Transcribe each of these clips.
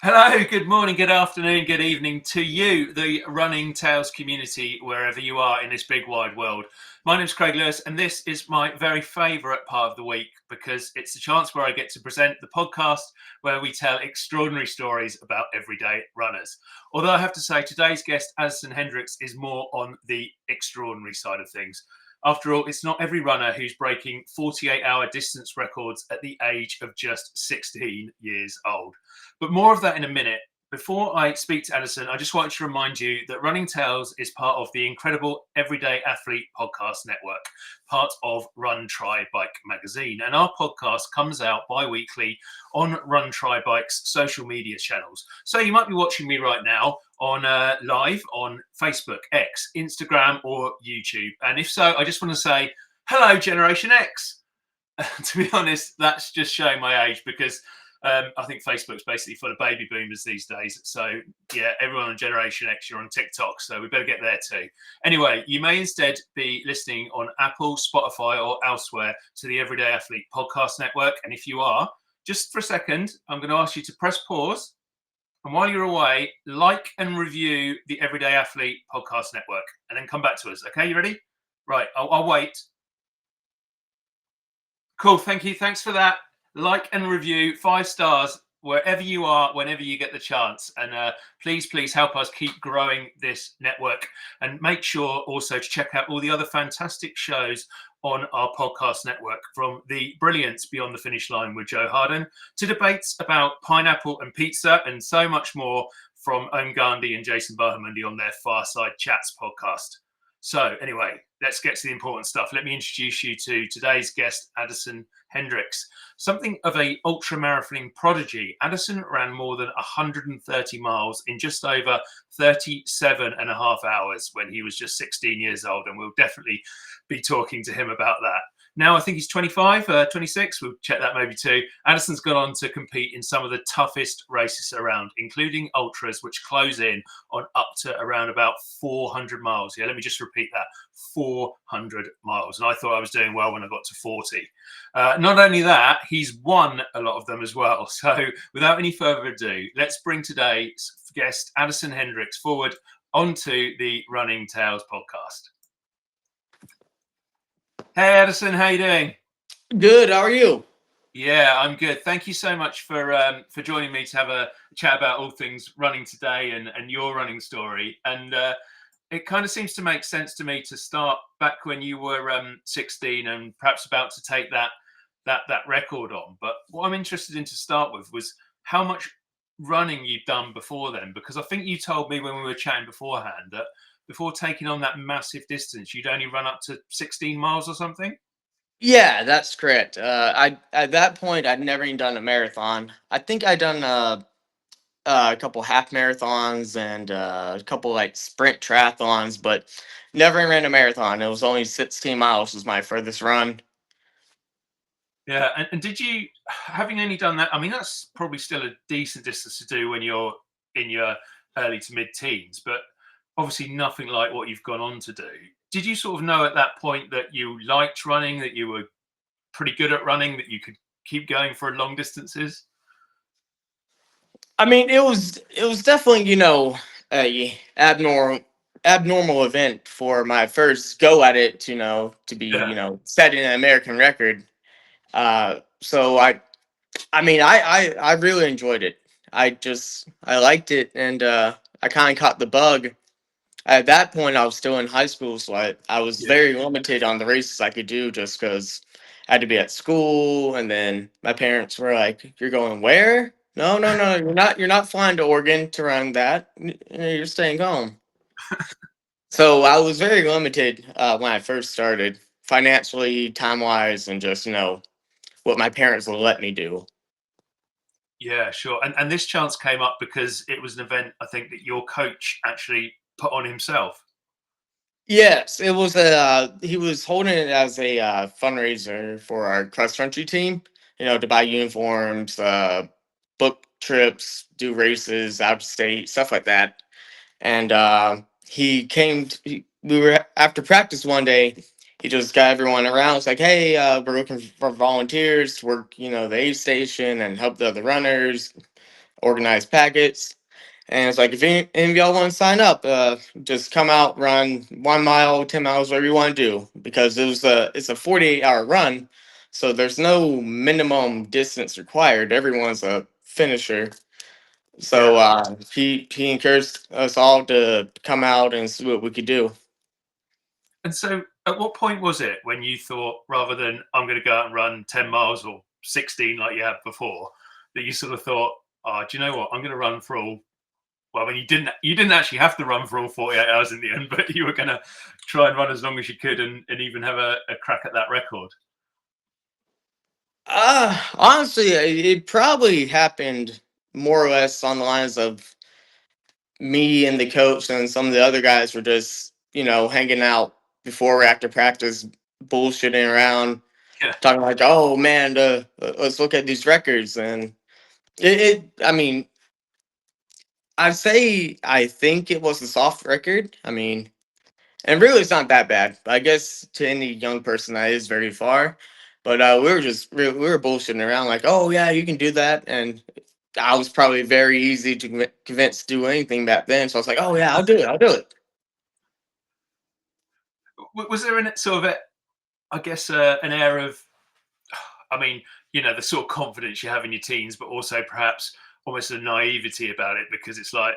Hello, good morning, good afternoon, good evening to you, the Running Tales community, wherever you are in this big wide world. My name's Craig Lewis, and this is my very favourite part of the week because it's the chance where I get to present the podcast where we tell extraordinary stories about everyday runners. Although I have to say, today's guest, Addison Hendricks, is more on the extraordinary side of things. After all, it's not every runner who's breaking 48-hour distance records at the age of just 16 years old. But more of that in a minute. Before I speak to Addison, I just wanted to remind you that Running Tales is part of the incredible Everyday Athlete Podcast Network, part of Run Try Bike magazine. And our podcast comes out bi-weekly on Run Try Bike's social media channels. So you might be watching me right now on live on Facebook, X, Instagram, or YouTube. And if so, I just want to say, hello, Generation X. To be honest, that's just showing my age because I think Facebook's basically full of baby boomers these days. So yeah, everyone on Generation X, you're on TikTok, so we better get there too. Anyway, you may instead be listening on Apple, Spotify, or elsewhere to the Everyday Athlete Podcast Network. And if you are, just for a second, I'm going to ask you to press pause. And while you're away, like and review the Everyday Athlete Podcast Network and then come back to us. Okay, you ready? Right, I'll wait. Cool, thank you. Thanks for that. Like and review, 5 stars wherever you are, whenever you get the chance. And please help us keep growing this network. And make sure also to check out all the other fantastic shows on our podcast network, from the brilliance Beyond the Finish Line with Joe Harden to debates about pineapple and pizza and so much more from Om Gandhi and Jason Bahamundi on their Fireside Chats podcast. So anyway, let's get to the important stuff. Let me introduce you to today's guest, Addison Hendricks. Something of a ultramarathoning prodigy, Addison ran more than 130 miles in just over 37 and a half hours when he was just 16 years old. And we'll definitely be talking to him about that. Now, I think he's 25, 26. We'll check that maybe too. Addison's gone on to compete in some of the toughest races around, including ultras, which close in on up to around about 400 miles. Yeah, let me just repeat that, 400 miles. And I thought I was doing well when I got to 40. Not only that, he's won a lot of them as well. So without any further ado, let's bring today's guest, Addison Hendricks, forward onto the Running Tales podcast. Hey, Addison, how you doing? Good. How are you? Yeah, I'm good. Thank you so much for joining me to have a chat about all things running today and your running story. And it kind of seems to make sense to me to start back when you were 16 and perhaps about to take that record on. But what I'm interested in to start with was how much running you'd done before then, because I think you told me when we were chatting beforehand that before taking on that massive distance, you'd only run up to 16 miles or something. Yeah, that's correct. I at that point I'd never even done a marathon. I think I'd done a couple half marathons and a couple like sprint triathlons, but never ran a marathon. It was only 16 miles was my furthest run. Yeah, and did you, having only done that, I mean, that's probably still a decent distance to do when you're in your early to mid-teens, but obviously nothing like what you've gone on to do. Did you sort of know at that point that you liked running, that you were pretty good at running, that you could keep going for long distances? I mean, it was definitely a abnormal event for my first go at it. To be Yeah, setting an American record. So I really enjoyed it. I liked it, and I kind of caught the bug. At that point, I was still in high school, so I was yeah. very limited on the races I could do just because I had to be at school, and then my parents were like, "You're going where? No, no, no, you're not flying to Oregon to run that. You're staying home." So I was very limited when I first started, financially, time wise, and just what my parents will let me do. Yeah, sure. And this chance came up because it was an event I think that your coach actually put on himself. Yes, it was he was holding it as a fundraiser for our cross country team, to buy uniforms, book trips, do races out of state, stuff like that. And he came we were after practice one day, he just got everyone around. It's like, "Hey, we're looking for volunteers to work, the aid station and help the other runners. organize packets. And it's like, if any of y'all want to sign up, just come out, run 1 mile, 10 miles, whatever you want to do, because it's a 48-hour run, so there's no minimum distance required. Everyone's a finisher. Yeah. So he encouraged us all to come out and see what we could do. And so, at what point was it when you thought, rather than I'm going to go out and run 10 miles or 16 like you had before, that you sort of thought, oh, do you know what? I'm going to run for all. Well, I mean, you didn't actually have to run for all 48 hours in the end, but you were going to try and run as long as you could and even have a crack at that record. Honestly, it probably happened more or less on the lines of me and the coach and some of the other guys were just, hanging out before or after practice, bullshitting around, Yeah. talking like, "Oh man, let's look at these records." And I mean, I think it was a soft record. I mean, and really, it's not that bad. I guess to any young person, that is very far. But we were bullshitting around like, "Oh yeah, you can do that," and I was probably very easy to convince to do anything back then. So I was like, "Oh yeah, I'll do it. I'll do it." Was there an sort of, I guess, an air of, I mean, the sort of confidence you have in your teens, but also perhaps almost a naivety about it because it's like,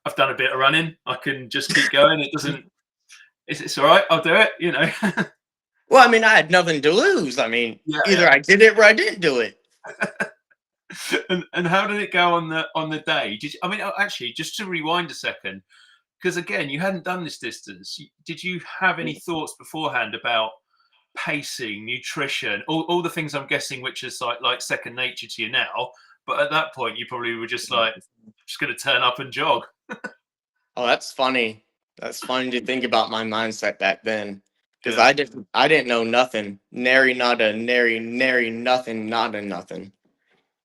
I've done a bit of running. I can just keep going. It doesn't. It's all right. I'll do it. Well, I mean, I had nothing to lose. I mean, Yeah, either yeah. I did it or I didn't do it. And how did it go on the day? I mean, actually, just to rewind a second, because again, you hadn't done this distance. Did you have any thoughts beforehand about pacing, nutrition, all the things I'm guessing, which is like second nature to you now? But at that point, you probably were just like, just going to turn up and jog. Oh, that's funny. That's funny to think about my mindset back then, because Yeah, I didn't know nothing, nary nada, nary nothing, nada nothing.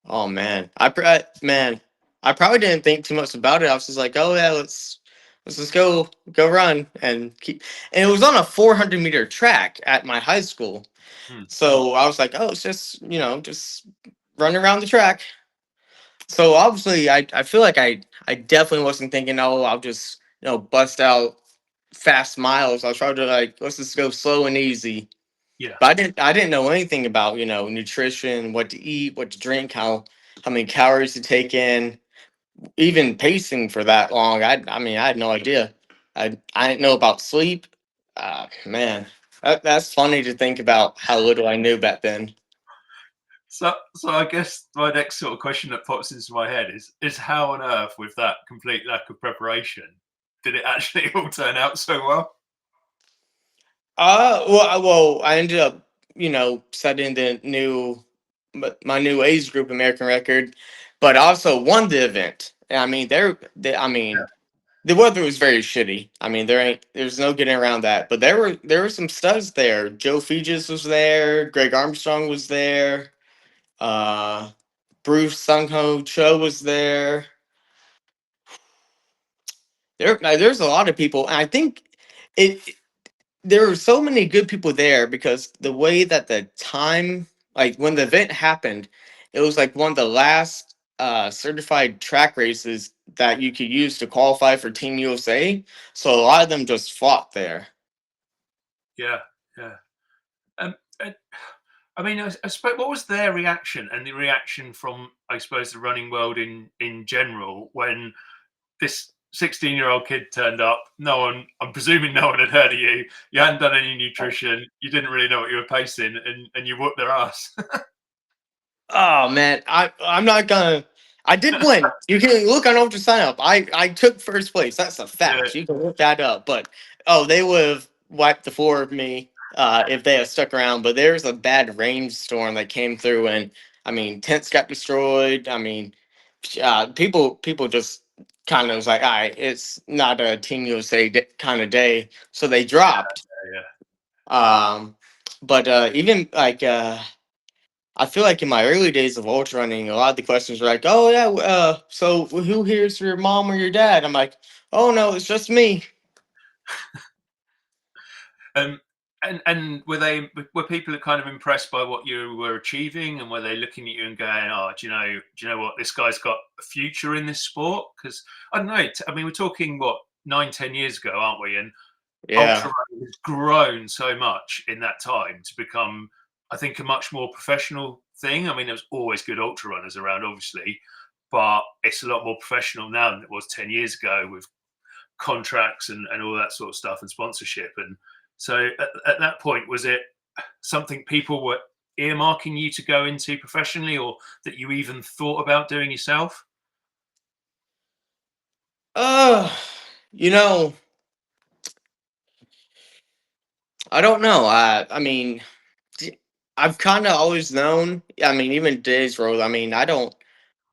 Oh man, I probably didn't think too much about it. I was just like, oh yeah, let's just go run and keep. And it was on a 400-meter track at my high school, hmm, so I was like, oh, it's just just run around the track. So obviously, I feel like I definitely wasn't thinking, oh, I'll just bust out fast miles. I was trying to like, let's just go slow and easy. yeah, But I didn't know anything about nutrition, what to eat, what to drink, how many calories to take in, even pacing for that long. I mean, I had no idea. I didn't know about sleep. Man, that's funny to think about how little I knew back then. So I guess my next sort of question that pops into my head is how on earth, with that complete lack of preparation, did it actually all turn out so well? I ended up, setting the my new age group American record, but also won the event. I mean, I mean, the weather was very shitty. I mean, there's no getting around that. But there were some studs there. Joe Fegis was there. Greg Armstrong was there. Uh, Bruce Sung Ho Cho was there. There's a lot of people, and I think it. There were so many good people there because the way that the time, like when the event happened, it was like one of the last certified track races that you could use to qualify for Team USA. So a lot of them just fought there. Yeah, yeah. Um, uh, I mean, I suppose what was their reaction and the reaction from, I suppose, the running world in general when this 16-year-old kid turned up? No one, I'm presuming, no one had heard of you. You hadn't done any nutrition. You didn't really know what you were pacing, and you whooped their ass. Oh man, I'm not gonna. I did win. You can look on Ultra Sign Up. I took first place. That's a Yeah, fact. You can look that up. But they would have wiped the floor of me if they had stuck around. But there's a bad rainstorm that came through, and I mean tents got destroyed. I mean, people just kind of was like, all right, it's not a Team USA kind of day, so they dropped. yeah. Um, but even like. I feel like in my early days of ultra running, a lot of the questions were like, "Oh yeah, so who here's your mom or your dad?" I'm like, "Oh no, it's just me." And were people kind of impressed by what you were achieving, and were they looking at you and going, "Oh, do you know what, this guy's got a future in this sport?" Because I don't know. I mean, we're talking what 9, 10 years ago, aren't we? And ultra Yeah. running has grown so much in that time to become, I think, a much more professional thing. I mean, there's always good ultra runners around, obviously, but it's a lot more professional now than it was 10 years ago with contracts and all that sort of stuff and sponsorship. And so at that point, was it something people were earmarking you to go into professionally, or that you even thought about doing yourself? Uh, you know, I don't know. I mean, I've kind of always known. I mean, even today's world. I mean, I don't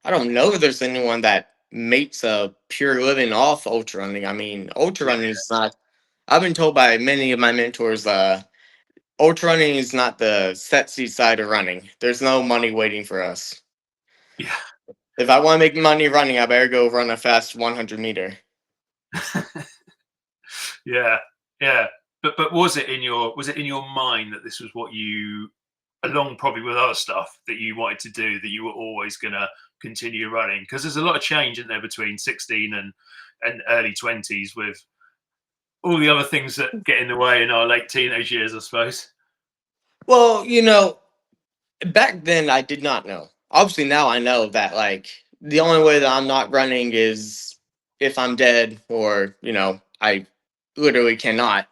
know if there's anyone that makes a pure living off ultra running. I mean, ultra Yeah, running is not. I've been told by many of my mentors, ultra running is not the sexy side of running. There's no money waiting for us. yeah. If I want to make money running, I better go run a fast 100 meter. Yeah, yeah. But was it in your mind that this was what you, along probably with other stuff that you wanted to do, that you were always gonna continue running? Because there's a lot of change in there between 16 and early 20s with all the other things that get in the way in our late teenage years, I suppose. Well, back then I did not know. Obviously now I know that the only way that I'm not running is if I'm dead or, I literally cannot.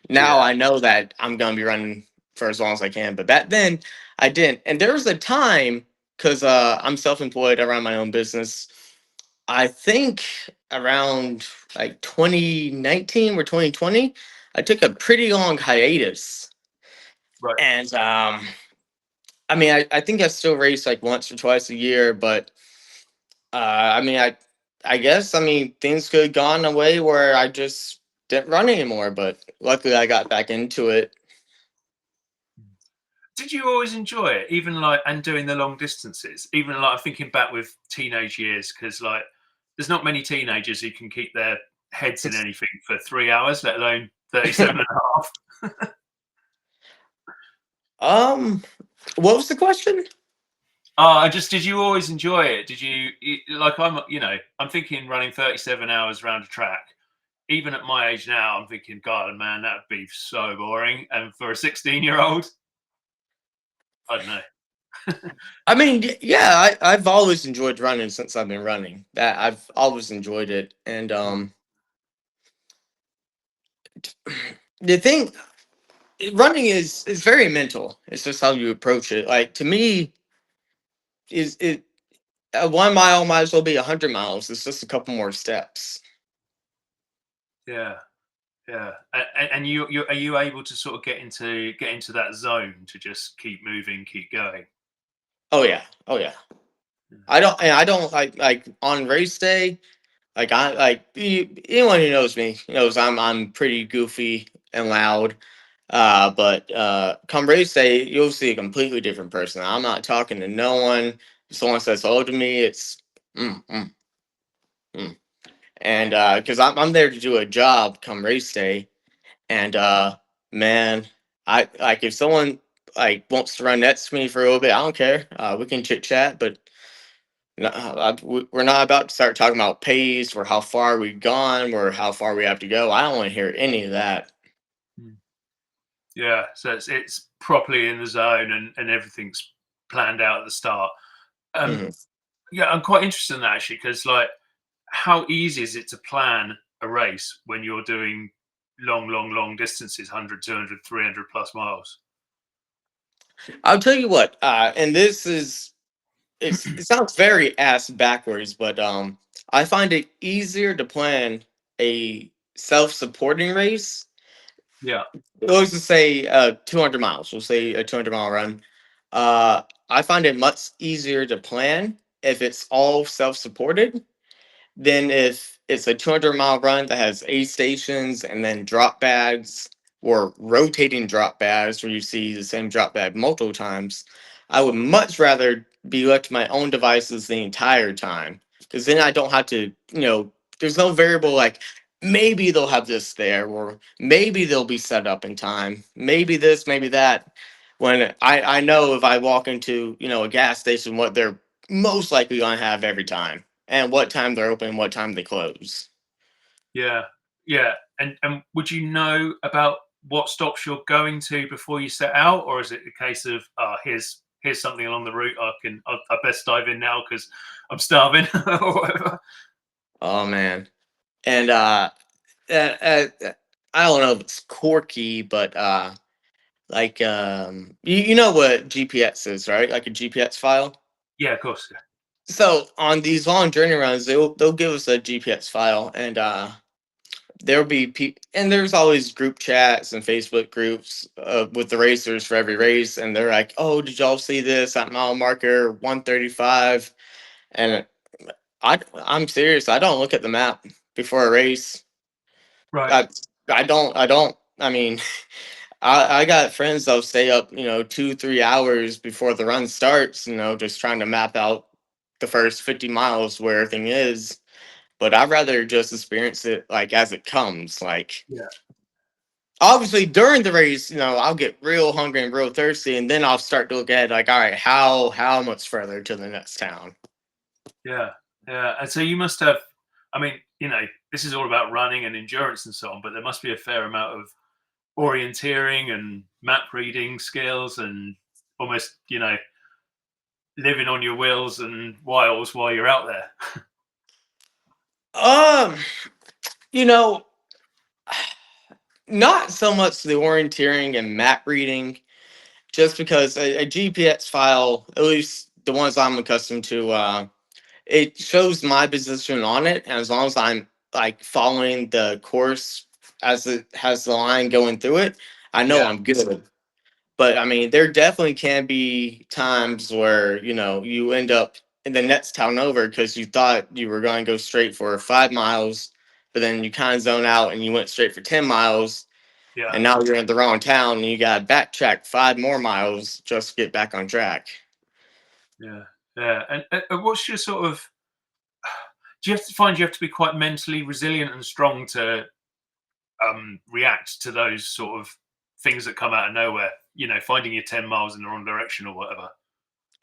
Now Yeah, I know that I'm gonna be running for as long as I can. But back then I didn't. And there was a time because I'm self-employed, I run my own business. I think around 2019 or 2020, I took a pretty long hiatus. right. And I mean, I think I still race like once or twice a year, but I mean, I guess I mean things could have gone away where I just didn't run anymore. But luckily, I got back into it. Did you always enjoy it, even like and doing the long distances? Even like thinking back with teenage years, because like there's not many teenagers who can keep their heads in anything for 3 hours, let alone 37 and a half. um, what was the question? I just did you always enjoy it? Did like I'm thinking running 37 hours around a track. Even at my age now, I'm thinking, God, man, that'd be so boring. And for a 16-year-old, I don't know. I mean, yeah, I've always enjoyed running since I've been running. That I've always enjoyed it, and the thing running is very mental. It's just how you approach it. Like to me, is it 1 mile might as well be 100 miles. It's just a couple more steps. Yeah, yeah. And you are you able to sort of get into that zone to just keep moving, keep going? Oh yeah, oh yeah. Yeah. I don't like on race day. Like anyone who knows me knows I'm pretty goofy and loud. But come race day, you'll see a completely different person. I'm not talking to no one. If someone says hello to me, it's mm, mm, mm. And because I'm there to do a job come race day, and man, I like if someone wants to run next to me for a little bit, I don't care. We can chit chat, but we're not about to start talking about pace or how far we've gone or how far we have to go. I don't want to hear any of that. Mm. Yeah, so it's properly in the zone and everything's planned out at the start. Um, Mhm. yeah, I'm quite interested in that actually, because like, how easy is it to plan a race when you're doing long distances, 100, 200, 300 plus miles? I'll tell you what, and this is it sounds very ass backwards, but I find it easier to plan a self-supporting race. Yeah. Let's just say 200 miles. We'll say a 200-mile run. I find it much easier to plan if it's all self-supported than if it's a 200-mile run that has aid stations and then drop bags or rotating drop bags where you see the same drop bag multiple times. I would much rather be left to my own devices the entire time because then I don't have to, there's no variable like maybe they'll have this there, or maybe they'll be set up in time. Maybe this, maybe that. When I know if I walk into, a gas station, what they're most likely going to have every time, and what time they're open, what time they close. Yeah, yeah. And would you know about what stops you're going to before you set out, or is it a case of here's something along the route I best dive in now because I'm starving or whatever? Oh man. And uh, uh, I don't know if it's quirky, but you know what GPS is, right? Like a GPS file. Yeah, of course. Yeah. So on these long journey runs, they'll give us a GPS file, and there'll be people, and there's always group chats and Facebook groups with the racers for every race, and they're like, "Oh, did y'all see this at mile marker 135?" And I'm serious. I don't look at the map before a race. Right. I I don't. I mean, I got friends that'll stay up, 2, 3 hours before the run starts, just trying to map out the first 50 miles where everything is. But I'd rather just experience it like as it comes. Like Yeah. obviously during the race, I'll get real hungry and real thirsty, and then I'll start to look ahead like, all right, how much further to the next town? Yeah. Yeah. And so you must have. I mean, this is all about running and endurance and so on, but there must be a fair amount of orienteering and map reading skills and almost, living on your wheels and wiles while you're out there. Um, you know, not so much the orienteering and map reading, just because a GPS file, at least the ones I'm accustomed to, it shows my position on it, and as long as I'm like following the course as it has the line going through it, I know Yeah. I'm good. But I mean, there definitely can be times where you end up in the next town over because you thought you were going to go straight for 5 miles, but then you kind of zone out and you went straight for 10 miles, Yeah. and now you're in the wrong town and you got to backtrack 5 more miles just to get back on track. Yeah. Yeah. And what's your sort of do you have to find you have to be quite mentally resilient and strong to react to those sort of things that come out of nowhere, finding your 10 miles in the wrong direction or whatever?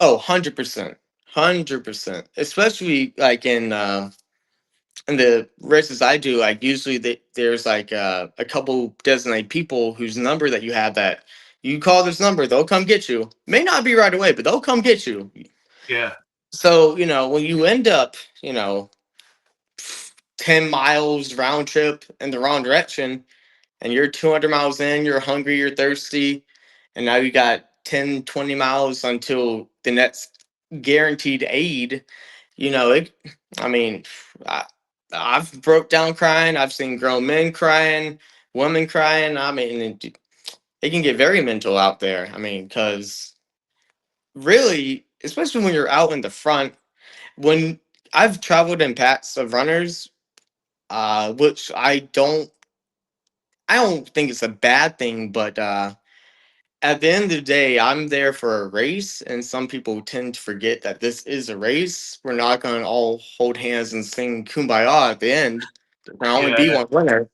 Oh, 100%. 100%. Especially like in the races I do, like usually there's like a couple designated people whose number that you have that you call this number, they'll come get you. May not be right away, but they'll come get you. Yeah. So, when you end up, 10 miles round trip in the wrong direction, and you're 200 miles in, you're hungry, you're thirsty, and now you got 10, 20 miles until the next guaranteed aid. It, I mean, I, I've broke down crying. I've seen grown men crying, women crying. I mean, it can get very mental out there. I mean, because really, especially when you're out in the front, when I've traveled in packs of runners, which I don't think it's a bad thing, but at the end of the day, I'm there for a race, and some people tend to forget that this is a race. We're not going to all hold hands and sing "Kumbaya" at the end. There can only Yeah. be Yeah. one winner.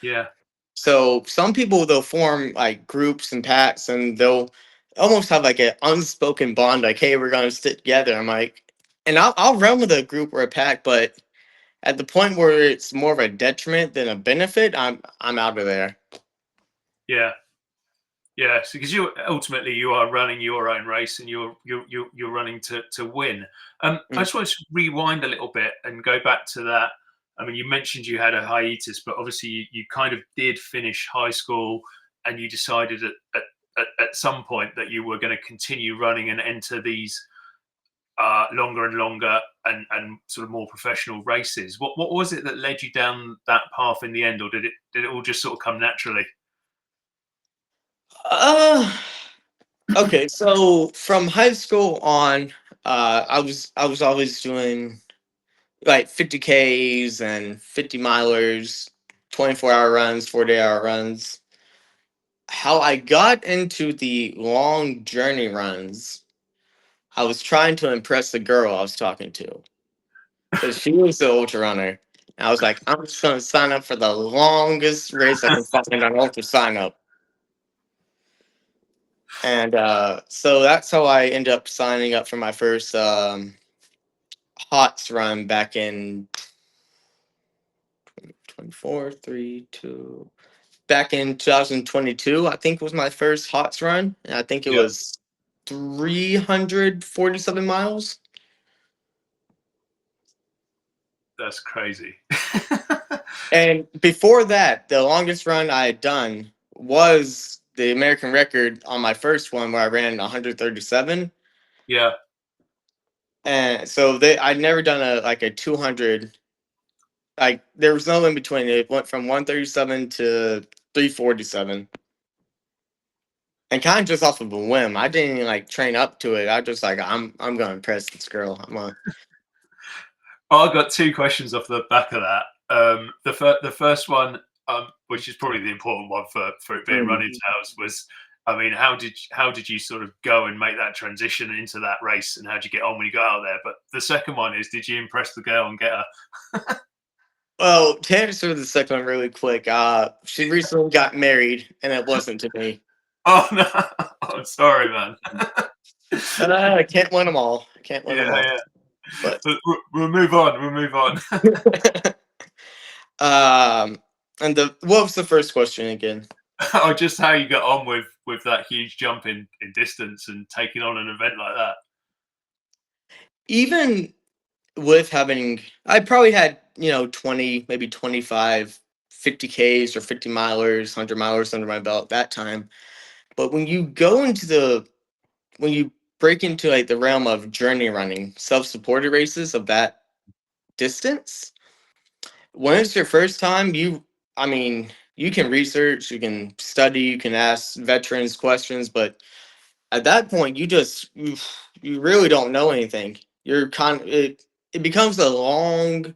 Yeah. So some people they'll form like groups and packs, and they'll almost have like an unspoken bond, like, "Hey, we're going to stick together." I'm like, and I'll run with a group or a pack, but at the point where it's more of a detriment than a benefit, I'm out of there. Yeah. Yeah, because you are running your own race and you're running to win. I Mm. just want to rewind a little bit and go back to that. I mean, you mentioned you had a hiatus, but obviously you kind of did finish high school, and you decided at some point that you were going to continue running and enter these longer and longer and sort of more professional races. What was it that led you down that path in the end, or did it all just sort of come naturally? Uh, okay, so from high school on, I was always doing like 50Ks and 50 milers, 24-hour runs, 40-hour runs. How I got into the long journey runs, I was trying to impress the girl I was talking to because she was the ultra runner, And I was like, I'm just gonna sign up for the longest race I can find on Ultra Sign Up. And so that's how I ended up signing up for my first HOTS run back in 24, 3, 2. Back in 2022, I think was my first HOTS run. And I think it Yeah, was 347 miles. that's crazy. And before that, the longest run I had done was the American record on my first one where I ran 137. Yeah. And so I'd never done a 200. Like there was no in between. It went from 137 to 347. And kind of just off of a whim. I didn't even like train up to it. I just like I'm gonna impress this girl. I'm gonna I got two questions off the back of that. The first one, which is probably the important one for it being running tales, was, I mean, how did you sort of go and make that transition into that race, and how did you get on when you got out there? But the second one is, did you impress the girl and get her? Well, to answer the second one really quick, she recently got married and it wasn't to me. Oh no! I'm sorry, man. I can't win them all. Can't win them Yeah, all. yeah. But We'll move on. We'll move on. um and the what was the first question again? Oh, just how you got on with that huge jump in distance and taking on an event like that. Even with having I probably had, 20, maybe 25, 50 Ks or 50 milers, 100 milers under my belt that time. But when you break into like the realm of journey running, self-supported races of that distance, when it's your first time, I mean, you can research, you can study, you can ask veterans questions, but at that point, you really don't know anything. It becomes a long,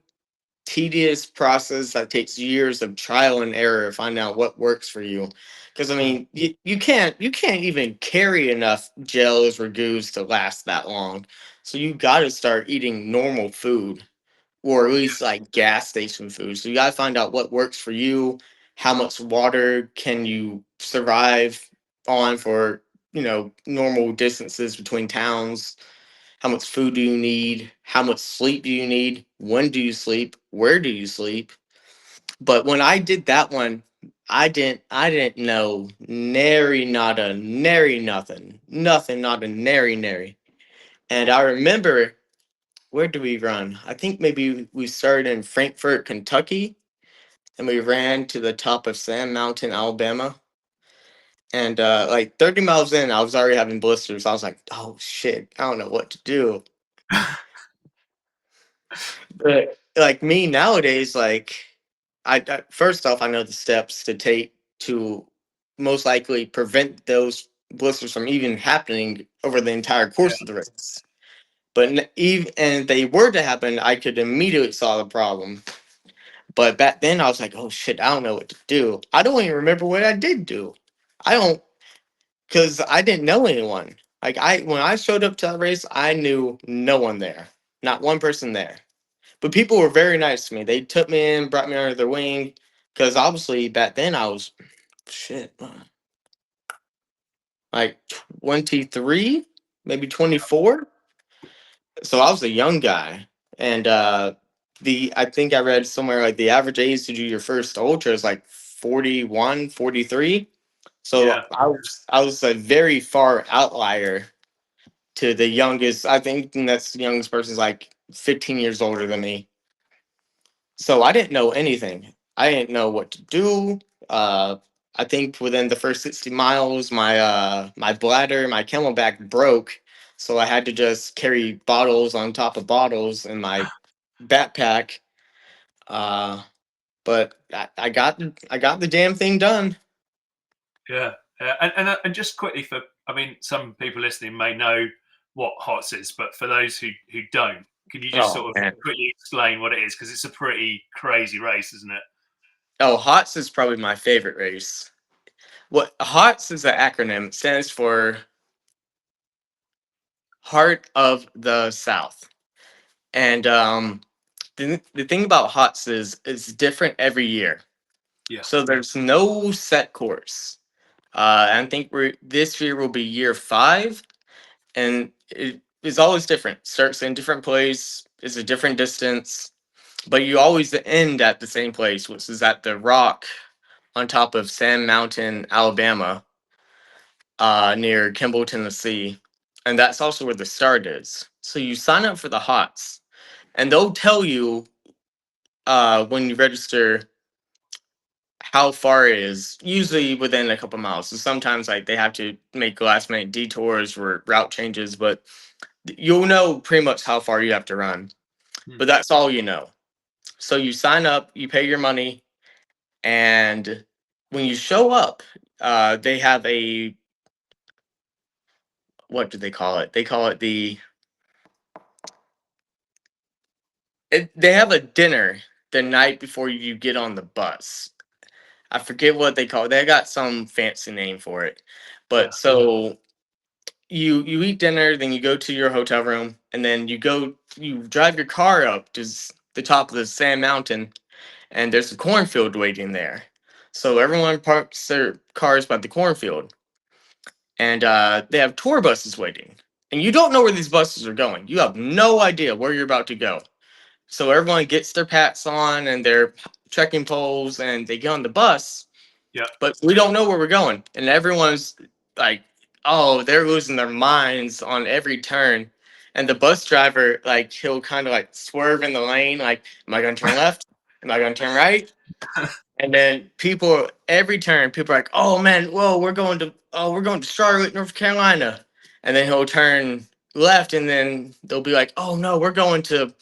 tedious process that takes years of trial and error to find out what works for you. Because I Mm. mean, you can't even carry enough gels or goos to last that long. So you got to start eating normal food, or at least like gas station food. So you got to find out what works for you. How much water can you survive on for normal distances between towns? How much food do you need? How much sleep do you need? When do you sleep? Where do you sleep? But when I did that one, I didn't know nary nada nary nothing. Nothing, not a nary nary. And I remember, where do we run? I think maybe we started in Frankfort, Kentucky, and we ran to the top of Sand Mountain, Alabama. And like 30 miles in, I was already having blisters. I was like, oh shit, I don't know what to do. But like me nowadays, like first off, I know the steps to take to most likely prevent those blisters from even happening over the entire course of the race. But even and if they were to happen, I could immediately solve the problem. But back then, I was like, "Oh shit, I don't know what to do. I don't even remember what I did do. I don't, because I didn't know anyone. Like when I showed up to that race, I knew no one there, not one person there. But people were very nice to me. They took me in, brought me under their wing, because obviously back then I was shit, like 23, maybe 24. So I was a young guy, and the I think I read somewhere like the average age to do your first ultra is like 41, 43. Yeah. So I was a very far outlier to the youngest. I think the next youngest person is like 15 years older than me. So I didn't know anything. I didn't know what to do. Uh, I think within the first 60 miles, my bladder, my camelback broke, so I had to just carry bottles on top of bottles in my backpack. Uh, but I got the damn thing done. Yeah, and just quickly for, I mean, some people listening may know what HOTS is, but for those who don't, can you just Oh sort of man. quickly explain what it is? Because it's a pretty crazy race, isn't it? Oh, HOTS is probably my favorite race. What HOTS is an acronym. It stands for Heart of the South. And the thing about HOTS is it's different every year. Yeah. So there's no set course. I think this year will be year 5, and it is always different. Starts in a different place, it's a different distance, but you always end at the same place, which is at the rock on top of Sand Mountain, Alabama, near Kimball, Tennessee. And that's also where the start is. So you sign up for the HOTS, and they'll tell you when you register how far it is, usually within a couple miles. So sometimes like they have to make last minute detours or route changes, but you'll know pretty much how far you have to run. Hmm. But that's all you know. So you sign up, you pay your money, and when you show up, they have a, what do they call it? They call it they have a dinner the night before you get on the bus. I forget what they call it. They got some fancy name for it. Yeah. But so you eat dinner, then you go to your hotel room, and then you drive your car up to the top of the Sand Mountain, and there's a cornfield waiting there. So everyone parks their cars by the cornfield, and they have tour buses waiting. And you don't know where these buses are going. You have no idea where you're about to go. So everyone gets their pats on and their trekking poles, and they get on the bus, Yeah. but we don't know where we're going. And everyone's like, oh, they're losing their minds on every turn. And the bus driver, like, he'll kind of like swerve in the lane, like, am I going to turn left? Am I going to turn right? And then people, every turn, people are like, oh man, whoa, we're going to Charlotte, North Carolina. And then he'll turn left, and then they'll be like, oh no, we're going to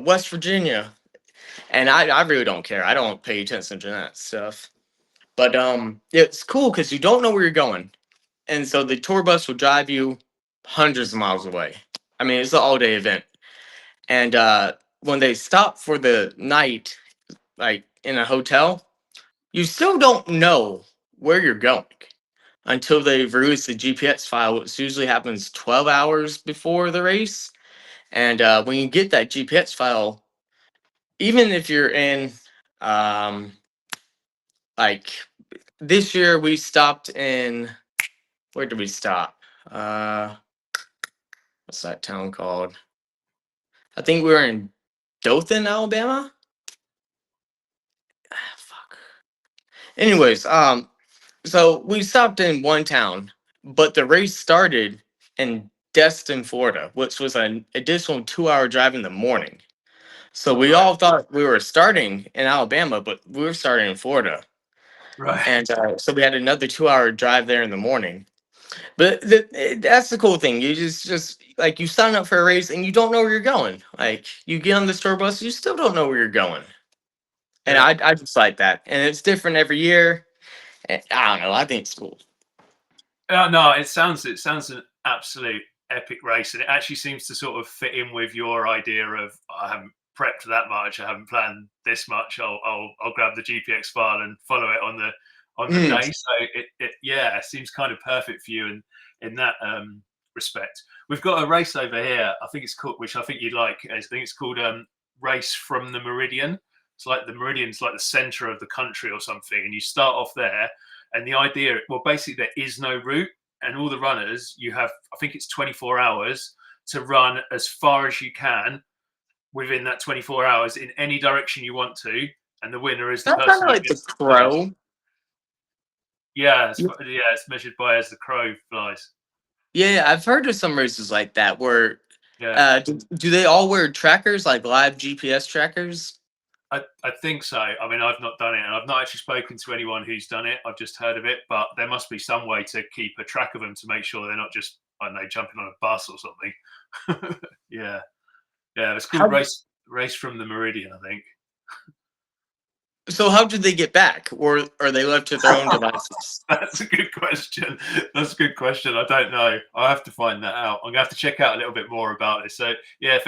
West Virginia. And I really don't care. I don't pay attention to that stuff. But it's cool because you don't know where you're going. And so the tour bus will drive you hundreds of miles away. I mean, it's an all day event. And when they stop for the night, like in a hotel, you still don't know where you're going until they've released the GPS file, which usually happens 12 hours before the race. And when you get that GPS file, even if you're in, um, like this year, we stopped in, where did we stop? Uh, what's that town called? I think we were in Dothan, Alabama. Ah, fuck. Anyways, so we stopped in one town, but the race started in Destin, Florida, which was an additional 2-hour drive in the morning. So we Right. all thought we were starting in Alabama, but we were starting in Florida. Right. And so we had another 2-hour drive there in the morning. But that's the cool thing. You just like you sign up for a race and you don't know where you're going. Like you get on the tour bus, you still don't know where you're going. And Yeah. I just like that. And it's different every year. And I don't know. I think it's cool. No, it sounds an absolute epic race, and it actually seems to sort of fit in with your idea of I haven't prepped that much, I haven't planned this much. I'll grab the GPX file and follow it on the Mm. day. So it yeah, it seems kind of perfect for you in that respect. We've got a race over here. I think it's called, which I think you'd like. I think it's called Race from the Meridian. It's like the meridian's like the center of the country or something, and you start off there. And the idea, well, basically, there is no route, and all the runners, you have, I think it's 24 hours to run as far as you can within that 24 hours in any direction you want to. And the winner is the That's kind person of who like the gets the first. crow. Yeah, Yeah, it's measured by as the crow flies. yeah, I've heard of some races like that where Yeah, do they all wear trackers, like live GPS trackers? I think so. I mean, I've not done it, and I've not actually spoken to anyone who's done it. I've just heard of it, but there must be some way to keep a track of them to make sure they're not just, I don't know, jumping on a bus or something. Yeah. Yeah, it's called How Race from the Meridian, I think. so how did they get back? Or are they left to their own devices? That's a good question. That's a good question. I don't know. I'll have to find that out. I'm gonna have to check out a little bit more about it. So yeah, if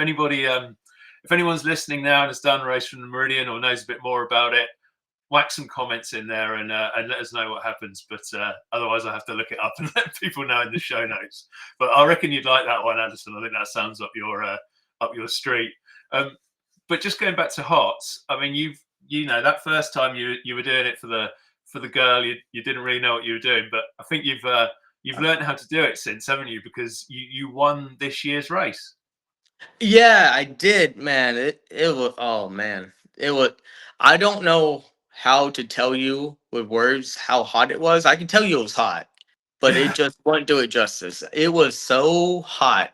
anyone's listening now and has done Race from the Meridian or knows a bit more about it, whack some comments in there and let us know what happens. But otherwise, I have to look it up and let people know in the show notes. But I reckon you'd like that one, Addison. I think that sounds up your street. Um, But just going back to hots, I mean, you know that first time you were doing it for the girl, you didn't really know what you were doing, but I think you've learned how to do it since, haven't you? Because you won this year's race. Yeah, I did, man. It was, oh man. It was, I don't know how to tell you with words how hot it was. I can tell you it was hot, but it just wouldn't do it justice. It was so hot.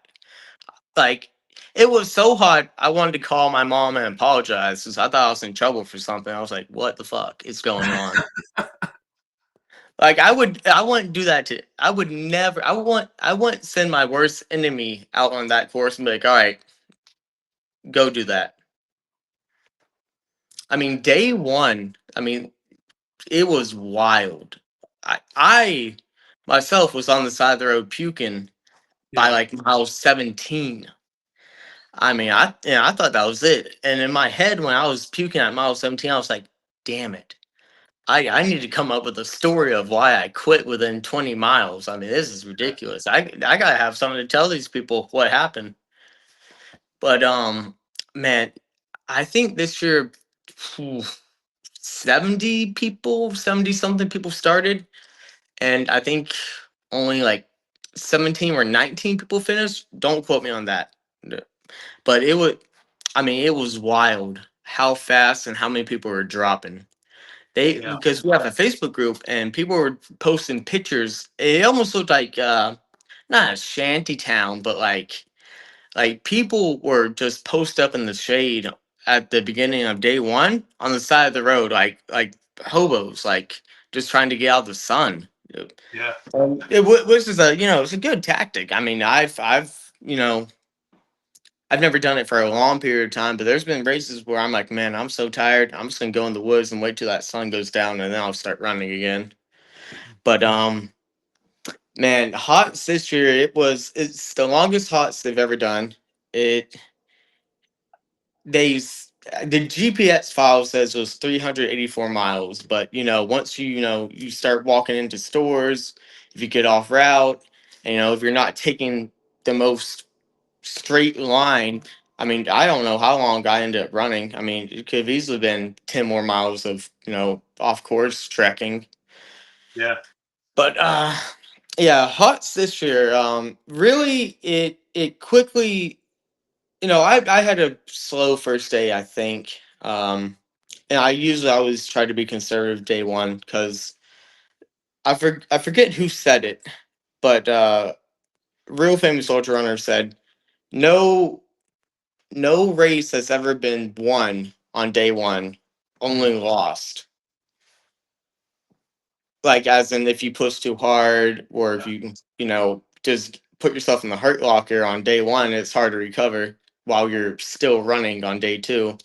Like, it was so hot, I wanted to call my mom and apologize because I thought I was in trouble for something. I was like, what the fuck is going on? Like, I wouldn't do that to, I would never, I wouldn't send my worst enemy out on that course and be like, all right, go do that. I mean, day one, I mean, it was wild. I myself was on the side of the road puking by Yeah, like mile 17. I mean, I thought that was it. And in my head, when I was puking at mile 17, I was like, damn it. I need to come up with a story of why I quit within 20 miles. I mean, this is ridiculous. I gotta have something to tell these people what happened. But man, I think this year, phew, 70 people, 70 something people started, and I think only like 17 or 19 people finished. Don't quote me on that. But it was, I mean, it was wild how fast and how many people were dropping. They, yeah, because we have a Facebook group and people were posting pictures. It almost looked like not a shanty town, but like people were just posted up in the shade at the beginning of day one on the side of the road, like hobos, like just trying to get out of the sun. yeah. Which is a, it's a good tactic. I mean, I've never done it for a long period of time, but there's been races where I'm like, man, I'm so tired. I'm just gonna go in the woods and wait till that sun goes down, and then I'll start running again. But man, hots this year, it's the longest hots they've ever done. It the GPS file says it was 384 miles, but once you start walking into stores, if you get off route, and if you're not taking the most straight line, I mean, I don't know how long I ended up running. I mean, it could have easily been 10 more miles of off course trekking. Yeah, But yeah, hots this year, really, it quickly, I had a slow first day, I think. And I usually always try to be conservative day one because I forget who said it, but real famous ultra runner said no no race has ever been won on day one, yeah, only lost. Like, as in, if you push too hard or if yeah, you just put yourself in the hurt locker on day one, it's hard to recover while you're still running on day two.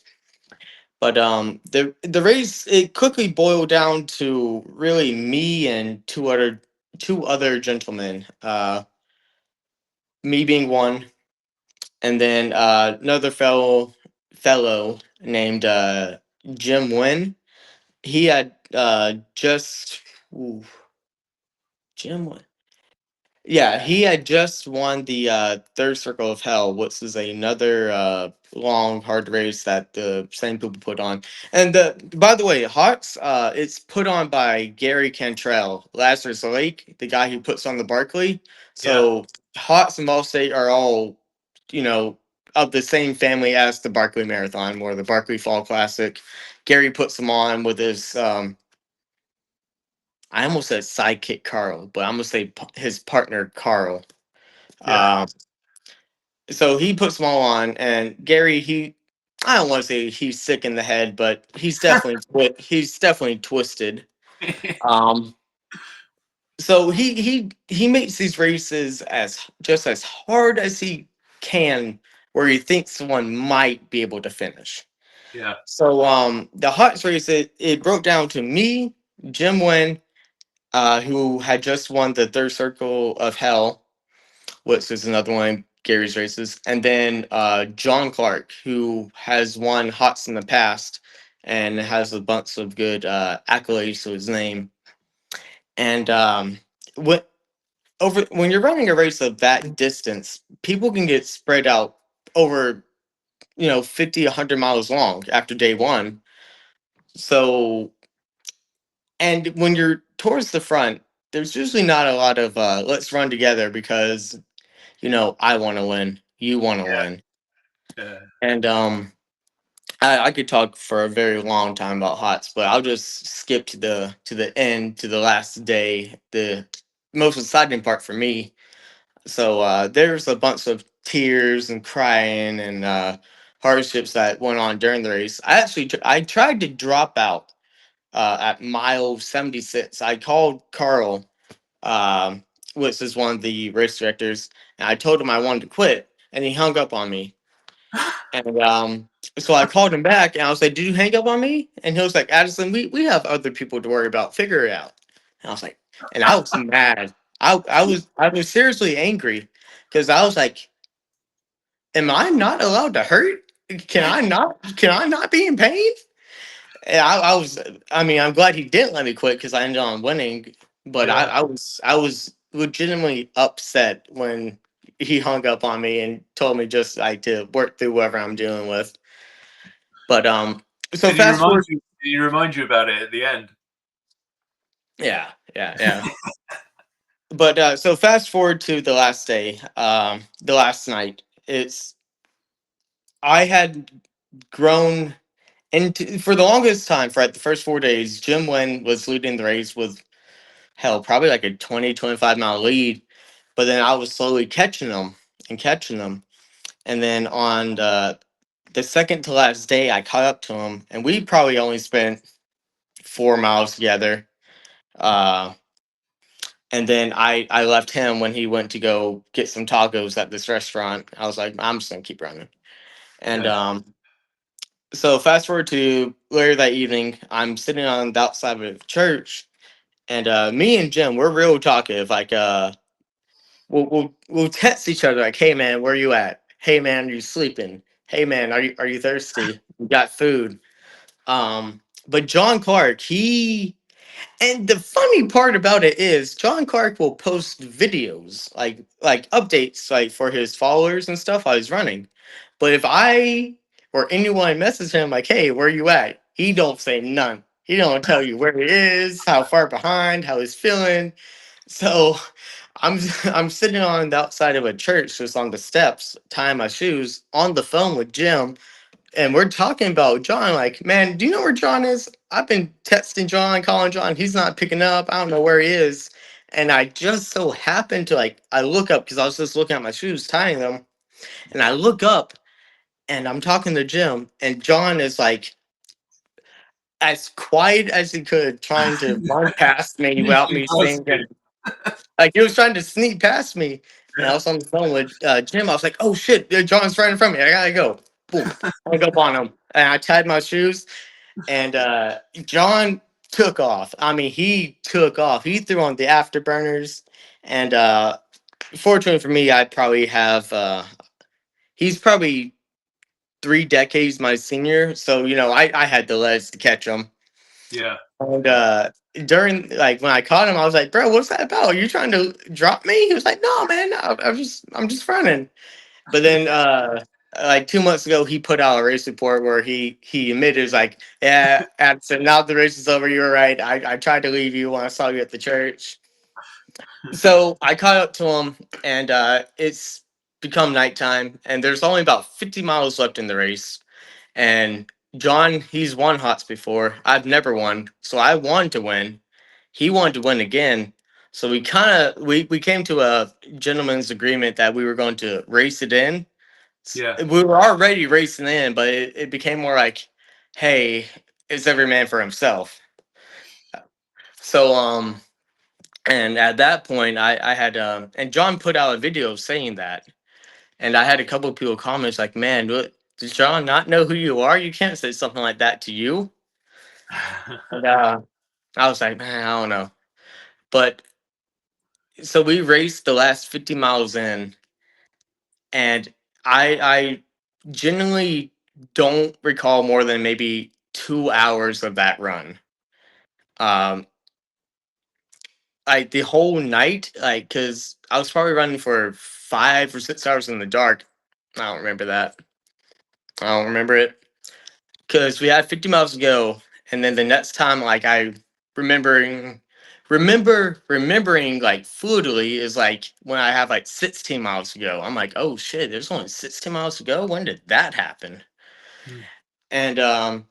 But the race, it quickly boiled down to really me and two other gentlemen. Me being one, and then another fellow named Jim Wynn. He had just ooh, Jim Wynn. Yeah, he had just won the third circle of hell, which is another long, hard race that the same people put on. And by the way, Hawks, it's put on by Gary Cantrell, Lazarus Lake, the guy who puts on the Barkley. yeah, So Hawks and Ball State are all, you know, of the same family as the Barkley Marathon or the Barkley Fall Classic. Gary puts them on with his I almost said sidekick Carl, but I'm gonna say his partner Carl. yeah, Um, so he puts them all on, and Gary, I don't want to say he's sick in the head, but he's definitely twisted. Um, so he makes these races as just as hard as he can, where he thinks someone might be able to finish. yeah, So the Hots race, it broke down to me, Jim Wynn, who had just won the third circle of hell, which is another one of Gary's races, and then John Clark, who has won Hots in the past and has a bunch of good accolades to his name. And what over when you're running a race of that distance, people can get spread out over 50, 100 miles long after day one. So, and when you're towards the front, there's usually not a lot of let's run together because, I want to win, you want to win. Yeah. And I could talk for a very long time about HOTS, but I'll just skip to the end, to the last day, the most exciting part for me. So there's a bunch of tears and crying and hardships that went on during the race. I tried to drop out at mile 76. I called Carl, um, which is one of the race directors, and I told him I wanted to quit, and he hung up on me. And so I called him back, and I was like, "Did you hang up on me?" And he was like, "Addison, we have other people to worry about. Figure it out." And I was like, and I was mad. I was seriously angry because I was like, "Am I not allowed to hurt? Can I not be in pain?" And I was. I mean, I'm glad he didn't let me quit because I ended on winning. But I, Yeah. I was I was legitimately upset when he hung up on me and told me just like to work through whatever I'm dealing with. But so Did he fast remind forward. you? Did he remind you about it at the end? Yeah, yeah, yeah. But so fast forward to the last day, the last night. It's I had grown into, for the longest time, for the first 4 days, Jim Wynn was leading the race with, hell, probably like a 20-25 mile lead. But then I was slowly catching them and catching them. And then on the second to last day, I caught up to him, and we probably only spent 4 miles together. Uh, and then I left him when he went to go get some tacos at this restaurant. I was like, I'm just gonna keep running. And Yeah. so fast forward to later that evening, I'm sitting on the outside of a church, and me and Jim, we're real talkative. Like we'll text each other like, "Hey man, where you at? Hey man, are you sleeping? Hey man, are you thirsty? You got food?" But John Clark, and the funny part about it is John Clark will post videos like updates like for his followers and stuff while he's running. But if I or anyone message him like, "Hey, where you at?" He don't say none. He don't tell you where he is, how far behind, how he's feeling. So I'm I'm sitting on the outside of a church, just on the steps, tying my shoes, on the phone with Jim, and we're talking about John. Like, man, do you know where John is? I've been texting John, calling John. He's not picking up. I don't know where he is. And I just so happened to I look up because I was just looking at my shoes, tying them, and I look up and I'm talking to Jim, and John is like as quiet as he could, trying to run past me without Sneaking me past seeing you. him. Like he was trying to sneak past me, and I was on the phone with Jim. I was like, "Oh shit, John's right in front of me. I gotta go." Boom, hung up on him, and I tied my shoes. And John took off. I mean, he took off. He threw on the afterburners, and fortunately for me, I probably have. He's probably 3 decades my senior, so I had the legs to catch him. Yeah. And during when I caught him, I was like, "Bro, what's that about? Are you trying to drop me?" He was like, "No, man, no, I'm just running." But then like 2 months ago, he put out a race report where he admitted, was like, "Yeah, Addison, now the race is over. You were right. I tried to leave you when I saw you at the church." So I caught up to him, and it's become nighttime, and there's only about 50 miles left in the race. And John, he's won Hots before. I've never won, so I wanted to win. He wanted to win again. So we came to a gentleman's agreement that we were going to race it in. Yeah. We were already racing in, but it became more like, hey, it's every man for himself. So and at that point I had and John put out a video saying that, and I had a couple of people comments like, "Man, does John not know who you are? You can't say something like that to you." And I was like, "Man, I don't know." But so we raced the last 50 miles in, and I genuinely don't recall more than maybe 2 hours of that run. Um, like the whole night, like because I was probably running for 5 or 6 hours in the dark. I don't remember that. I don't remember it because we had 50 miles to go, and then the next time, like I remembering, remembering like fluidly is like when I have like 16 miles to go. I'm like, oh shit, there's only 16 miles to go. When did that happen? Mm. And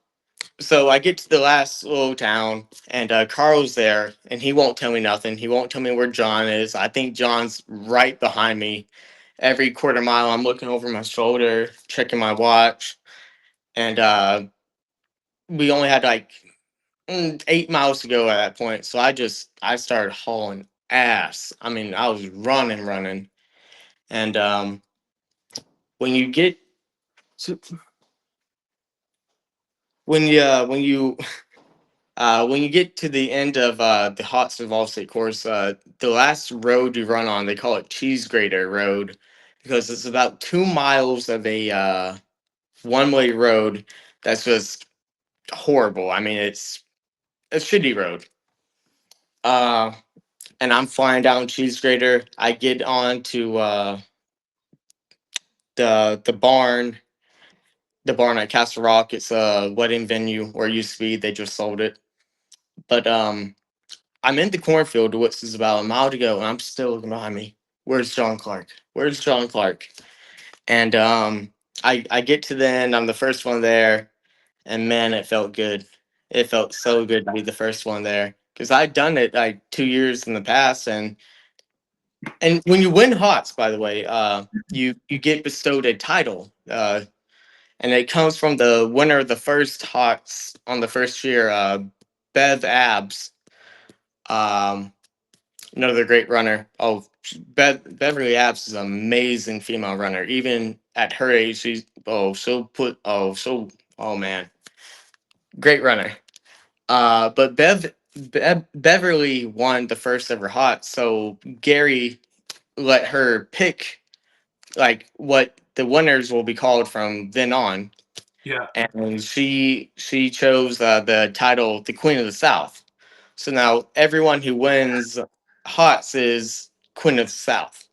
so I get to the last little town, and Carl's there, and he won't tell me nothing. He won't tell me where John is. I think John's right behind me. Every quarter mile, I'm looking over my shoulder, checking my watch, and we only had like 8 miles to go at that point. So I started hauling ass. I mean, I was running, and when you get to, when you when you get to the end of the Hotson Vol State course, the last road you run on, they call it Cheese Grater Road because it's about 2 miles of a one-way road that's just horrible. I mean, it's a shitty road. Uh, and I'm flying down Cheese Grater. I get on to the barn, the barn at Castle Rock. It's a wedding venue where it used to be. They just sold it. But I'm in the cornfield, which is about a mile to go, and I'm still looking behind me. Where's John Clark? Where's John Clark? And I get to the end. I'm the first one there, and man, it felt good. It felt so good to be the first one there because I'd done it like 2 years in the past, and when you win HOTS, by the way, you get bestowed a title, and it comes from the winner of the first HOTS on the first year, Bev Abs. Um, Another great runner. Oh, Beverly Apps is an amazing female runner. Even at her age, she's oh man, great runner. But Beverly won the first ever hot, so Gary let her pick like what the winners will be called from then on, Yeah. and she chose the title, the Queen of the South. So now everyone who wins HOTS is Queen of the South.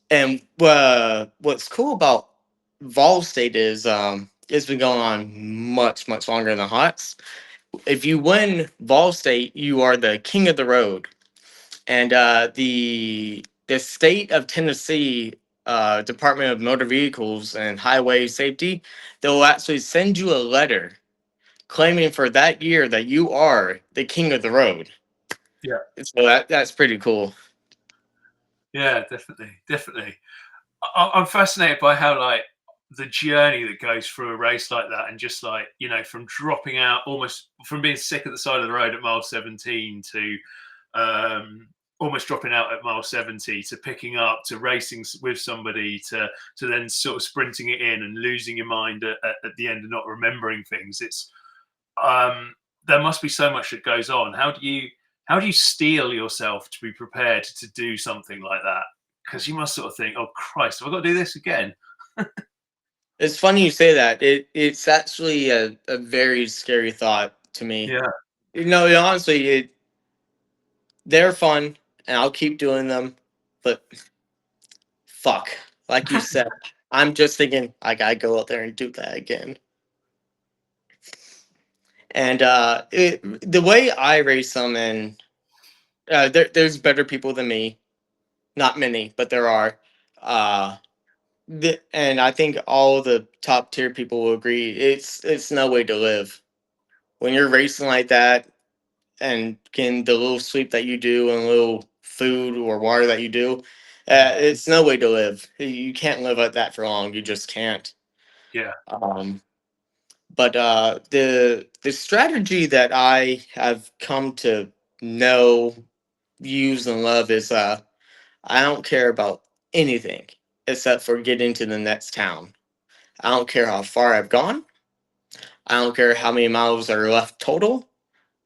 And what's cool about Vol State is it's been going on much longer than HOTS. If you win Vol State, you are the king of the road. And the state of Tennessee Department of Motor Vehicles and Highway Safety, they'll actually send you a letter claiming for that year that you are the king of the road. Yeah. So that's pretty cool. Yeah, definitely, definitely. I'm fascinated by how like the journey that goes through a race like that, and just like from dropping out, almost from being sick at the side of the road at mile 17 to almost dropping out at mile 70 to picking up to racing with somebody to then sort of sprinting it in and losing your mind at the end and not remembering things. It's there must be so much that goes on. How do you steel yourself to be prepared to do something like that? Because you must sort of think, oh Christ, have I got to do this again? It's funny you say that. It's actually a very scary thought to me. Yeah. Honestly, they're fun, and I'll keep doing them. But fuck, like you said, I'm just thinking I gotta go out there and do that again. And the way I race them, and there's better people than me. Not many, but there are. Uh, and I think all the top tier people will agree. It's no way to live when you're racing like that and getting the little sleep that you do and little food or water that you do. It's no way to live. You can't live like that for long. You just can't. Yeah. Um, but the strategy that I have come to know, use, and love is I don't care about anything except for getting to the next town. I don't care how far I've gone. I don't care how many miles are left total.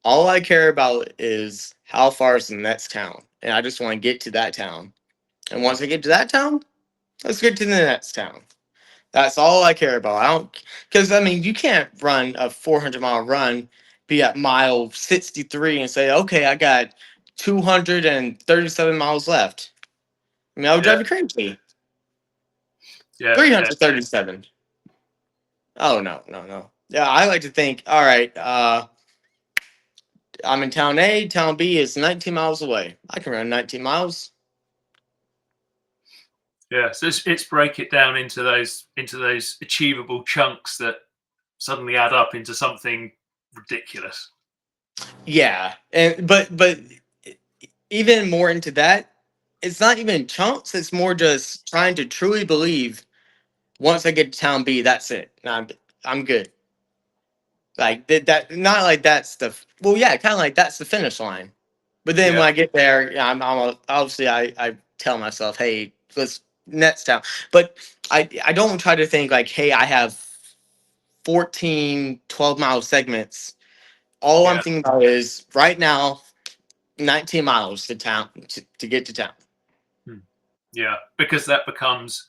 All I care about is how far is the next town, and I just want to get to that town. And once I get to that town, let's get to the next town. That's all I care about. I don't, because I mean, you can't run a 400-mile run, be at mile 63, and say, okay, I got 237 miles left. I mean, I would Yeah. drive you crazy. Yeah. Yeah. 337. Oh no, no, no. Yeah, I like to think. All right, I'm in town A. Town B is 19 miles away. I can run 19 miles. Yeah, so it's break it down into those achievable chunks that suddenly add up into something ridiculous. Yeah, and but even more into that, it's not even chunks. It's more just trying to truly believe. Once I get to town B, that's it. I'm good. Like that, not like that's the well, yeah, kind of like that's the finish line. But then when Yeah, I get there, yeah, obviously I tell myself, hey, let's next town. But I don't try to think like, hey, I have 14 12-mile segments. All I'm yeah, thinking about is right now 19 miles to town to get to town. hmm, yeah, because that becomes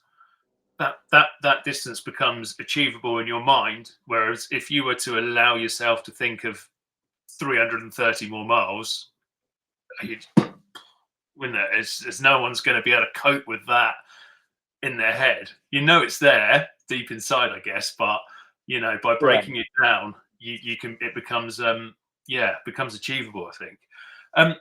that distance becomes achievable in your mind. Whereas if you were to allow yourself to think of 330 more miles, you wouldn't it? It's no one's going to be able to cope with that in their head. You know it's there deep inside, I guess, but by Yeah. breaking it down, you can it becomes becomes achievable. I think. Um,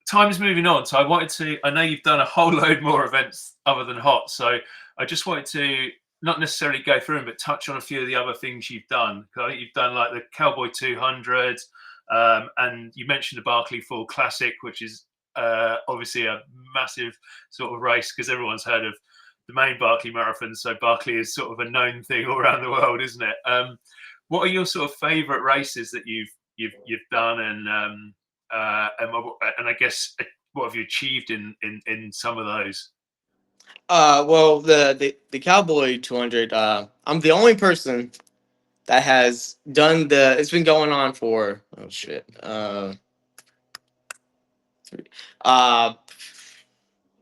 Time is moving on, so I wanted to. I know you've done a whole load more events other than hot, so I just wanted to not necessarily go through them, but touch on a few of the other things you've done. 'Cause I think you've done like the Cowboy 200, and you mentioned the Barclay Fall Classic, which is obviously a massive sort of race because everyone's heard of the main Barclay Marathon. So Barclay is sort of a known thing all around the world, isn't it? What are your sort of favourite races that you've done, and I guess what have you achieved in some of those? Well, the Cowboy 200. I'm the only person that has done the. It's been going on for oh shit. Uh,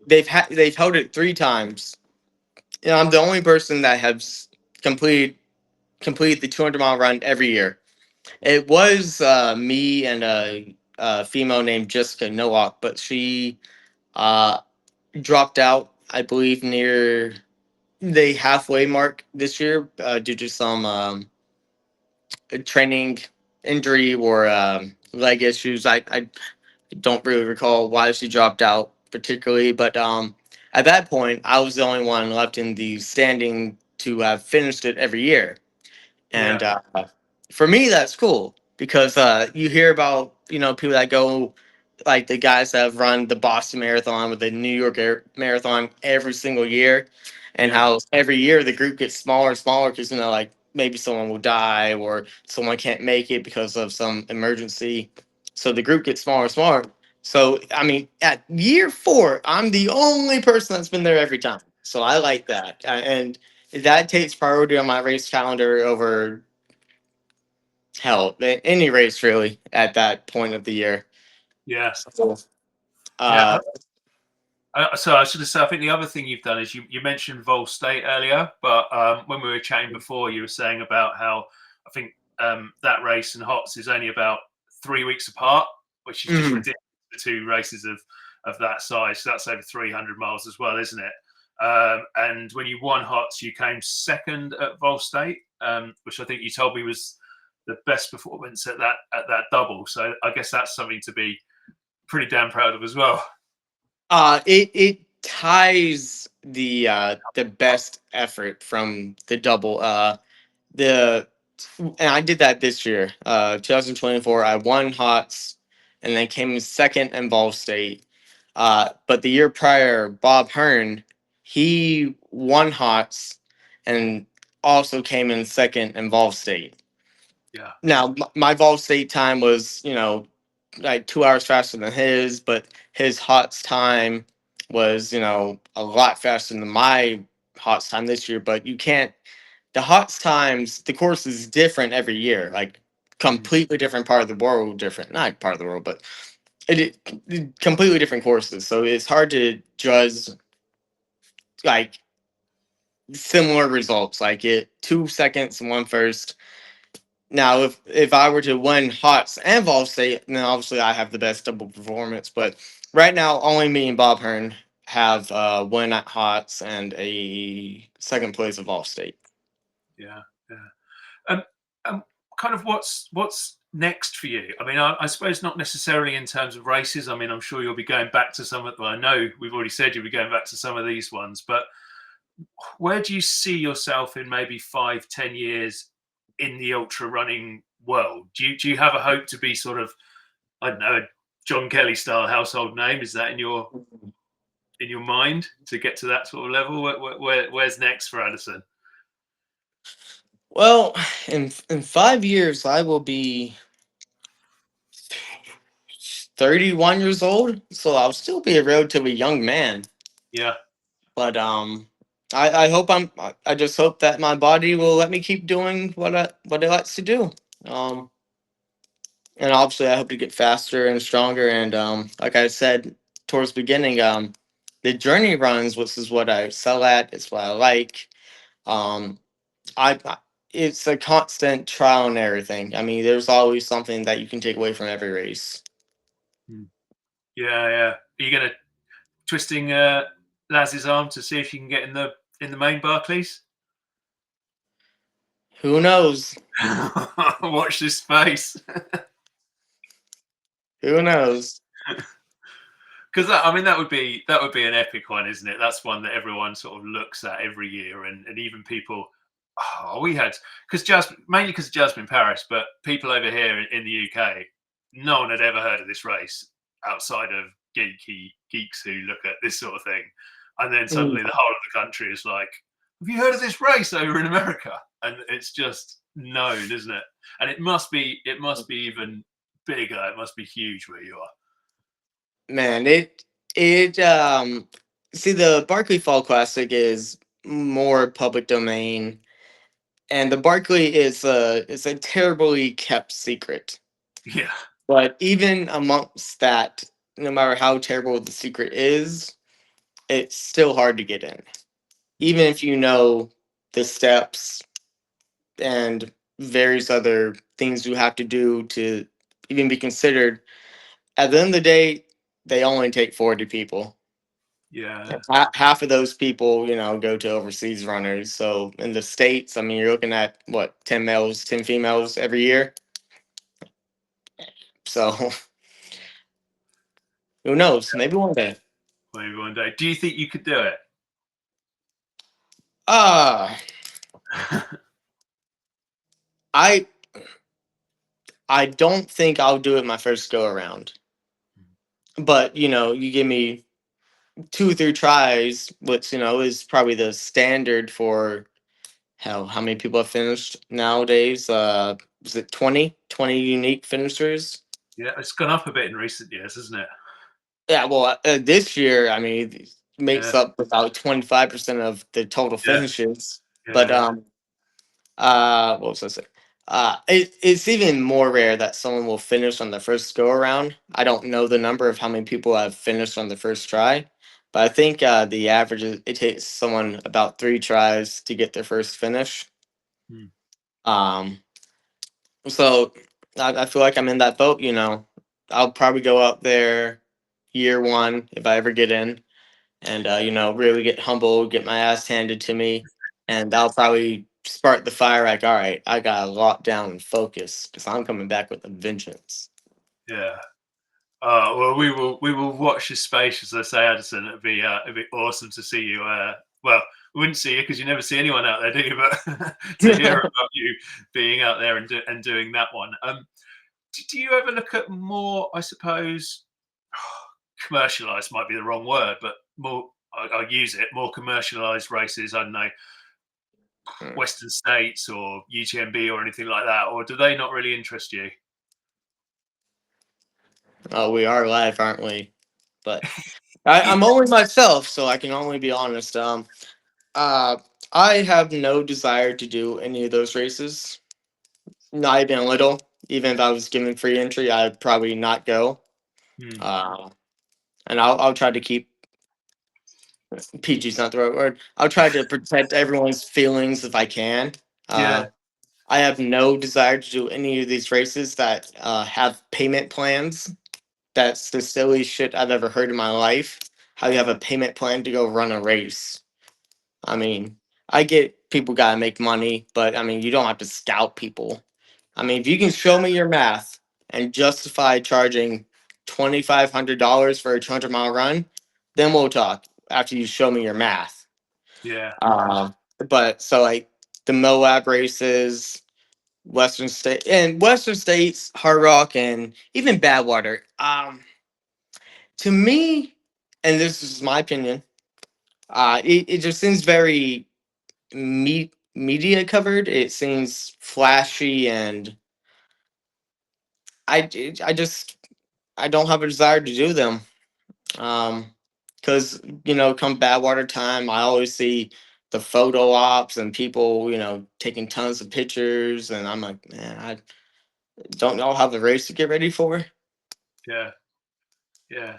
they've held it 3 times. You know, I'm the only person that has completed completed the 200-mile run every year. It was me and a female named Jessica Nowak, but she uh, dropped out, I believe, near the halfway mark this year due to some training injury or leg issues. I don't really recall why she dropped out particularly, but at that point, I was the only one left in the standing to have finished it every year. And Yeah, for me, that's cool because you hear about people that go like the guys that have run the Boston Marathon with the New York Marathon every single year, and yeah, how every year the group gets smaller and smaller because like maybe someone will die or someone can't make it because of some emergency, so the group gets smaller and smaller. So I mean, at year 4, I'm the only person that's been there every time. So I like that, and that takes priority on my race calendar over hell any race really at that point of the year. yeah, So, yeah. uh, So I should have said, I think the other thing you've done is you mentioned Vol State earlier, but when we were chatting before, you were saying about how I think that race and Hots is only about 3 weeks apart, which is just mhm. ridiculous for two races of that size. So that's over 300 miles as well, isn't it? And when you won Hots, you came second at Vol State, which I think you told me was the best performance at that double. So I guess that's something to be pretty damn proud of as well. It ties the best effort from the double. The and I did that this year, 2024. I won Hots, and then came in second in Ball State. But the year prior, Bob Hearn, he won Hots, and also came in second in Ball State. Yeah. Now, my Vol State time was, like 2 hours faster than his, but his HOTS time was, a lot faster than my HOTS time this year. But you can't, the HOTS times, the course is different every year, like Mm. completely different part of the world, different, not part of the world, but it completely different courses. So it's hard to judge like similar results, like 2 seconds and one first. Now, if I were to win Hots and Vol State, then obviously I have the best double performance. But right now, only me and Bob Hearn have win at Hots and a second place of Vol State. Yeah. what's next for you? I mean, I suppose not necessarily in terms of races. I mean, I'm sure you'll be going back to some of. Well, I know we've already said you'll be going back to some of these ones, but where do you see yourself in maybe 5, 10 years in the ultra running world? Do you have a hope to be sort of, I don't know, a John Kelly style household name? Is that in your mind to get to that sort of level? Where's next for Addison? Well, in 5 years, I will be 31 years old, so I'll still be a relatively young man. Yeah, But I hope I just hope that my body will let me keep doing what it likes to do. Um, and obviously, I hope to get faster and stronger. And like I said towards the beginning, the journey runs, which is what I sell at, it's what I like. Um, I it's a constant trial and error thing. I mean, there's always something that you can take away from every race. hmm. Yeah. Are you gonna twisting Laz's arm to see if you can get in the main Barclays? Who knows? Watch this space. Who knows? Because I mean that would be an epic one, isn't it? That's one that everyone sort of looks at every year, and even people. Oh, we had because Jasmine, mainly because of Jasmine Paris, but people over here in the UK, no one had ever heard of this race outside of geeks who look at this sort of thing, and then Mm. suddenly the whole of the country is like, "Have you heard of this race over in America?" And it's just known, isn't it? And it must be even bigger. It must be huge where you are. Man, it see, the Barkley Fall Classic is more public domain, and the Barkley is a terribly kept secret. Yeah. But even amongst that, no matter how terrible the secret is, it's still hard to get in. Even if you know the steps and various other things you have to do to even be considered, at the end of the day, they only take 40 people. Yeah. And half of those people, go to overseas runners. So in the States, I mean, you're looking at what, 10 males, 10 females every year. So who knows? Maybe one day. Maybe one day. Do you think you could do it? Uh, I I don't think I'll do it my first go around. But, you give me 2 or 3 tries, which, is probably the standard for how many people have finished nowadays. Is it 20 unique finishers? Yeah, it's gone up a bit in recent years, hasn't it? Yeah, well, this year, I mean, it makes Yeah, up about 25% of the total yeah, finishes. But yeah, what was I saying? It's even more rare that someone will finish on the first go around. I don't know the number of how many people have finished on the first try, but I think the average is it takes someone about 3 tries to get their first finish. yeah. Um, so I feel like I'm in that boat. I'll probably go up there year one if I ever get in, and really get humbled, get my ass handed to me, and I'll probably spark the fire. Like, all right, I got to lock down and focus because I'm coming back with a vengeance. Yeah. Well, we will watch this space, as I say, Addison. It'd be awesome to see you. Well, we wouldn't see you because you never see anyone out there, do you? But to hear about you being out there and doing that one. Do you ever look at more? I suppose commercialized might be the wrong word, but more. I'll use it. More commercialized races. I don't know, Mm. Western States or UTMB or anything like that, or do they not really interest you? Oh, we are live, aren't we? But I'm only myself, so I can only be honest. Uh, I have no desire to do any of those races. Not even a little. Even if I was given free entry, I'd probably not go. Hmm. Uh, and I'll try to keep PG's not the right word. I'll try to protect everyone's feelings if I can. Uh, Yeah. I have no desire to do any of these races that have payment plans. That's the silliest shit I've ever heard in my life. How you have a payment plan to go run a race. I mean, I get people gotta make money, but I mean, you don't have to scout people. I mean, if you can show me your math and justify charging $2,500 for a 200-mile run, then we'll talk after you show me your math. Yeah. But so like the Moab races, Western States, Hard Rock, and even Badwater. To me, and this is my opinion, it just seems very media covered. It seems flashy, and I just I don't have a desire to do them. Because come Badwater time, I always see the photo ops and people taking tons of pictures, and I'm like, man, I don't know how the race to get ready for. Yeah. Yeah.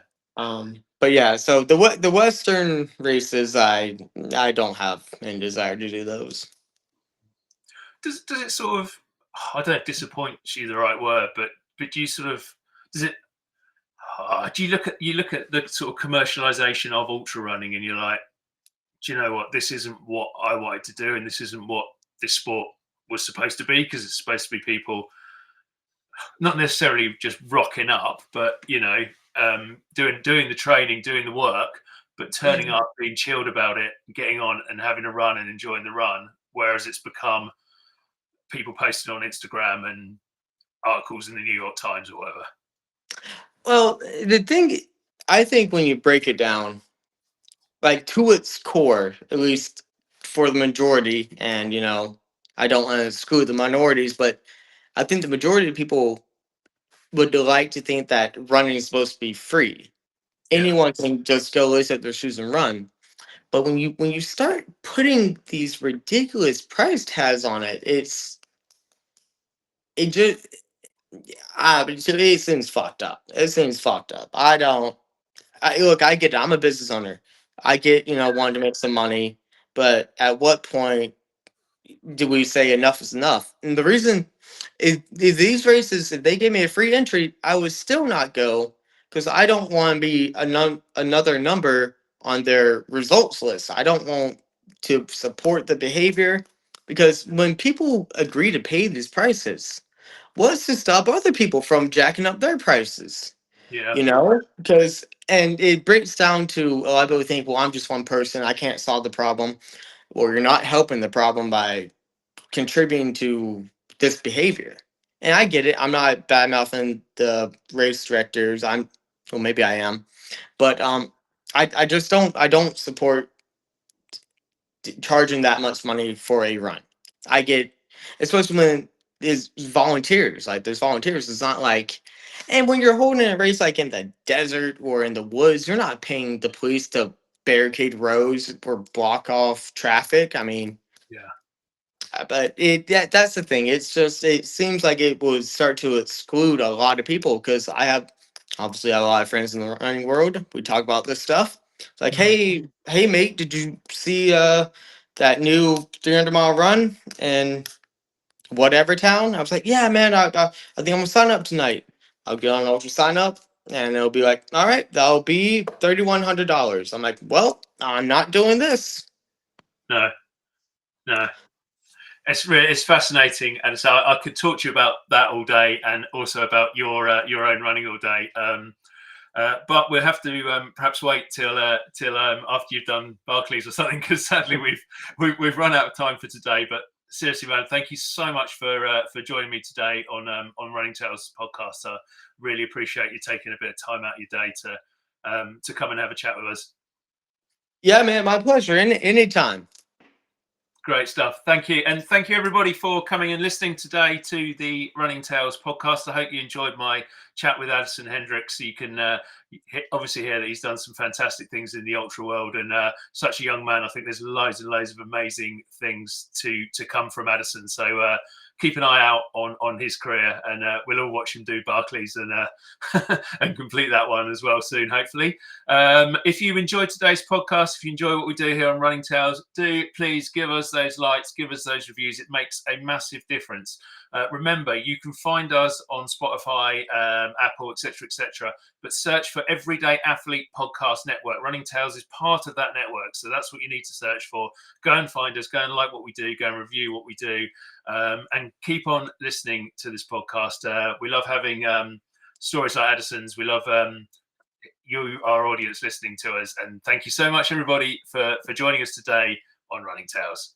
But yeah, so the Western races, I don't have any desire to do those. Does it sort of, I don't know if disappoint you the right word, but do you sort of, does it, do you look at the sort of commercialization of ultra running and you're like, do you know what, this isn't what I wanted to do, and this isn't what this sport was supposed to be, because it's supposed to be people not necessarily just rocking up, but doing the training, doing the work, but turning up, being chilled about it, getting on and having a run and enjoying the run. Whereas it's become people posting on Instagram and articles in the New York Times or whatever. Well, the thing, I think when you break it down, like to its core, at least for the majority, and I don't want to screw the minorities, but I think the majority of people would like to think that running is supposed to be free. Yeah, Anyone can just go lace up their shoes and run. But when you start putting these ridiculous price tags on it, it just it seems fucked up. It seems fucked up. I don't. Look, I get it. I'm a business owner. I get wanting to make some money, but at what point do we say enough is enough? And the reason is these races, if they gave me a free entry, I would still not go because I don't want to be another number on their results list. I don't want to support the behavior because when people agree to pay these prices, what's to stop other people from jacking up their prices? yeah, Because and it breaks down to a lot of people think, well, I'm just one person, I can't solve the problem. Well, you're not helping the problem by contributing to this behavior. And I get it. I'm not bad mouthing the race directors. Well, maybe I am, but I just don't support charging that much money for a run. I get, especially when there's volunteers. Like there's volunteers. It's not like, and when you're holding a race like in the desert or in the woods, you're not paying the police to barricade roads or block off traffic. I mean, yeah. but that's the thing. It's just it seems like it would start to exclude a lot of people because I have obviously have a lot of friends in the running world. We talk about this stuff. It's like, Mm. hey mate, did you see that new 300-mile run in whatever town? I was like, yeah, man, I think I'm gonna sign up tonight. I'll get on Ultra sign up, and it'll be like, all right, that'll be $3,100. I'm like, well, I'm not doing this. No, no. It's fascinating, and so I could talk to you about that all day, and also about your own running all day. But we'll have to perhaps wait till after you've done Barclays or something, because sadly we've run out of time for today. But seriously, man, thank you so much for joining me today on Running Tales podcast. I really appreciate you taking a bit of time out of your day to come and have a chat with us. Yeah, man, my pleasure. Anytime. Great stuff. Thank you. And thank you, everybody, for coming and listening today to the Running Tales podcast. I hope you enjoyed my chat with Addison Hendricks. You can obviously hear that he's done some fantastic things in the ultra world, and such a young man. I think there's loads and loads of amazing things to come from Addison. So keep an eye out on his career, and we'll all watch him do Barclays and and complete that one as well soon, hopefully. If you enjoyed today's podcast, if you enjoy what we do here on Running Tales, do please give us those likes, give us those reviews. It makes a massive difference. Remember, you can find us on Spotify, Apple, etc., etc. But search for for Everyday Athlete Podcast Network. Running Tales is part of that network, so that's what you need to search for. Go and find us, go and like what we do, go and review what we do, and keep on listening to this podcast. We love having stories like Addison's. We love you, our audience, listening to us, and thank you so much, everybody, for joining us today on Running Tales.